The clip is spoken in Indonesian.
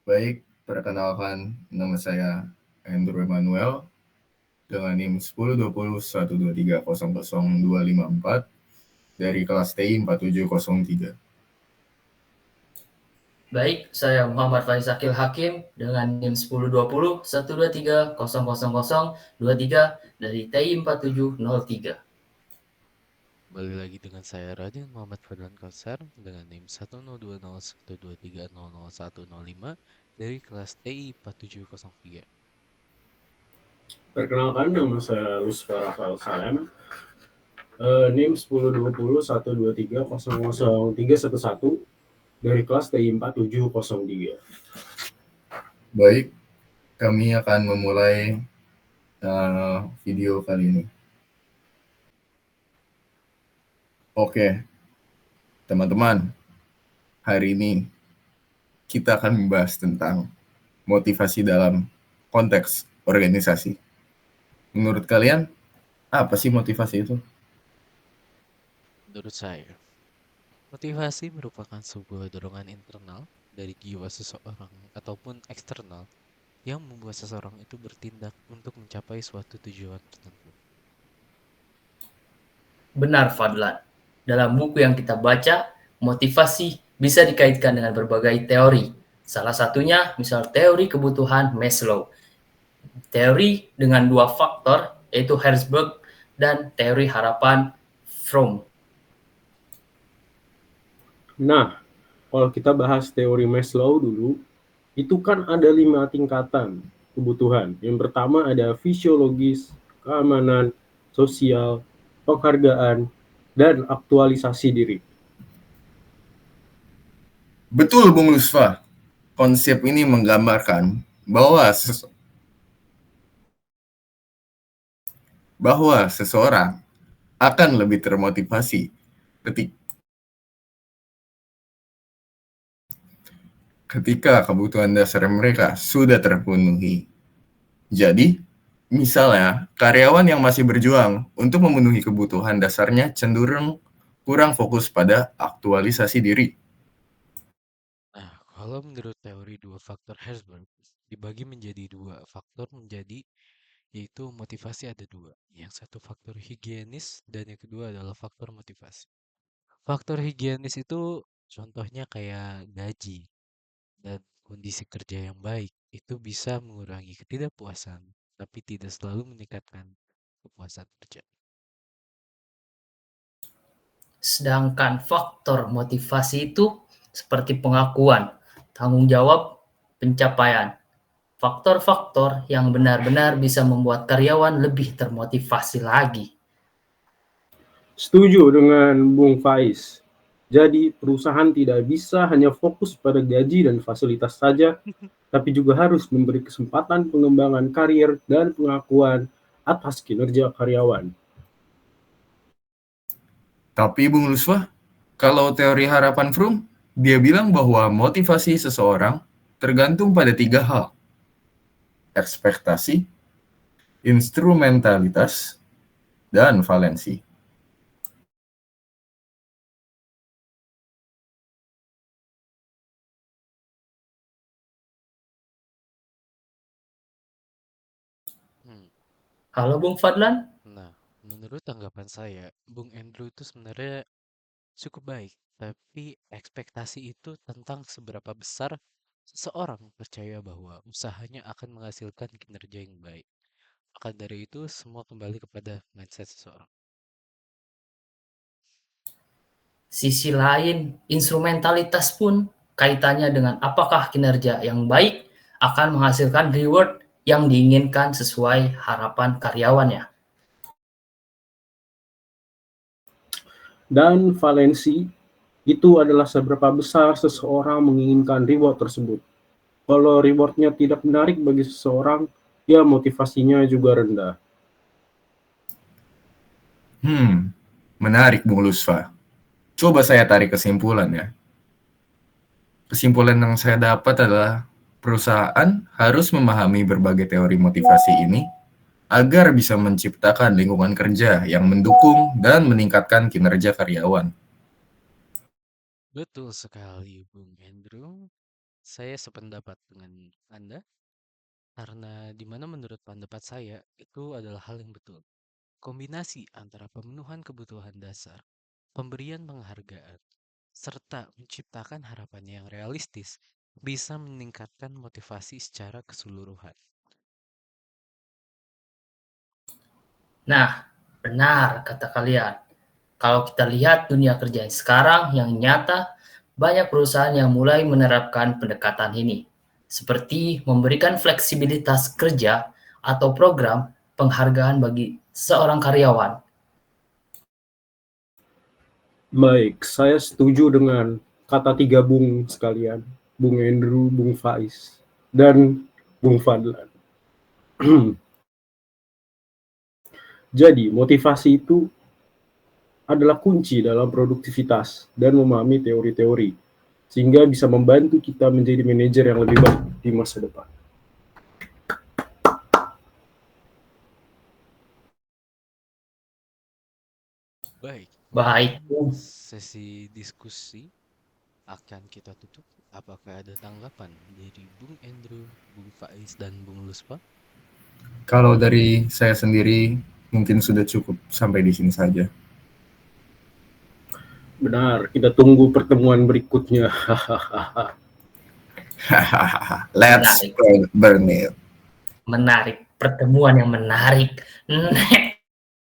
Baik, perkenalkan nama saya Andrew Emmanuel dengan NIM 102012300254 dari kelas TI 4703. Baik, saya Muhammad Faiz Akil Hakim dengan NIM 1020 123 00023 dari TI 4703. Kembali lagi dengan saya Radin Muhammad Fadlan Kautsar dengan NIM 10201223000105 dari kelas TI 4703. Perkenalkan, nama saya Lusfa Rafael Salem, NIM 10201230030011 dari kelas TI 4703. Baik, kami akan memulai video kali ini. Oke, teman-teman, hari ini kita akan membahas tentang motivasi dalam konteks organisasi. Menurut kalian, apa sih motivasi itu? Menurut saya, motivasi merupakan sebuah dorongan internal dari jiwa seseorang ataupun eksternal yang membuat seseorang itu bertindak untuk mencapai suatu tujuan tertentu. Benar, Fadlan. Dalam buku yang kita baca, motivasi bisa dikaitkan dengan berbagai teori. Salah satunya misal teori kebutuhan Maslow. Teori dengan dua faktor, yaitu Herzberg dan teori harapan Fromm. Nah, kalau kita bahas teori Maslow dulu, itu kan ada 5 tingkatan kebutuhan. Yang pertama ada fisiologis, keamanan, sosial, penghargaan, dan aktualisasi diri. Betul, Bung Lusfa. Konsep ini menggambarkan bahwa seseorang akan lebih termotivasi ketika kebutuhan dasar mereka sudah terpenuhi. Jadi, misalnya, karyawan yang masih berjuang untuk memenuhi kebutuhan dasarnya cenderung kurang fokus pada aktualisasi diri. Nah, kalau menurut teori dua faktor Herzberg, dibagi menjadi dua faktor yaitu motivasi ada dua. Yang satu faktor higienis dan yang kedua adalah faktor motivasi. Faktor higienis itu contohnya kayak gaji dan kondisi kerja yang baik. Itu bisa mengurangi ketidakpuasan, tapi tidak selalu meningkatkan kepuasan kerja. Sedangkan faktor motivasi itu seperti pengakuan, tanggung jawab, pencapaian. Faktor-faktor yang benar-benar bisa membuat karyawan lebih termotivasi lagi. Setuju dengan Bung Faiz. Jadi perusahaan tidak bisa hanya fokus pada gaji dan fasilitas saja, tapi juga harus memberi kesempatan pengembangan karir dan pengakuan atas kinerja karyawan. Tapi Bung Luswa, kalau teori harapan Fromm, dia bilang bahwa motivasi seseorang tergantung pada 3 hal. Ekspektasi, instrumentalitas, dan valensi. Hmm. Halo Bung Fadlan? Nah, menurut tanggapan saya, Bung Andrew itu sebenarnya cukup baik, tapi ekspektasi itu tentang seberapa besar seseorang percaya bahwa usahanya akan menghasilkan kinerja yang baik. Maka dari itu, semua kembali kepada mindset seseorang. Sisi lain, instrumentalitas pun kaitannya dengan apakah kinerja yang baik akan menghasilkan reward yang diinginkan sesuai harapan karyawannya. Dan valensi itu adalah seberapa besar seseorang menginginkan reward tersebut. Kalau rewardnya tidak menarik bagi seseorang, ya motivasinya juga rendah. Menarik Bung Lusfa. Coba saya tarik kesimpulan ya. Kesimpulan yang saya dapat adalah perusahaan harus memahami berbagai teori motivasi ini agar bisa menciptakan lingkungan kerja yang mendukung dan meningkatkan kinerja karyawan. Betul sekali, Bung Andrew. saya sependapat dengan Anda karena di mana menurut pendapat saya itu adalah hal yang betul. Kombinasi antara pemenuhan kebutuhan dasar, pemberian penghargaan, serta menciptakan harapan yang realistis bisa meningkatkan motivasi secara keseluruhan. Nah, benar kata kalian. Kalau kita lihat dunia kerja sekarang yang nyata, banyak perusahaan yang mulai menerapkan pendekatan ini, seperti memberikan fleksibilitas kerja atau program penghargaan bagi seorang karyawan. Baik, saya setuju dengan kata 3 Bung sekalian, Bung Andrew, Bung Faiz, dan Bung Fadlan. Jadi, motivasi itu adalah kunci dalam produktivitas dan memahami teori-teori, sehingga bisa membantu kita menjadi manajer yang lebih baik di masa depan. Baik, Baik, mungkin sesi diskusi akan kita tutup. Apakah ada tanggapan dari Bung Andrew, Bung Faiz, dan Bung Luspa? Kalau dari saya sendiri mungkin sudah cukup sampai di sini saja. Benar, kita tunggu pertemuan berikutnya. Let's burn it. menarik. Pertemuan yang menarik.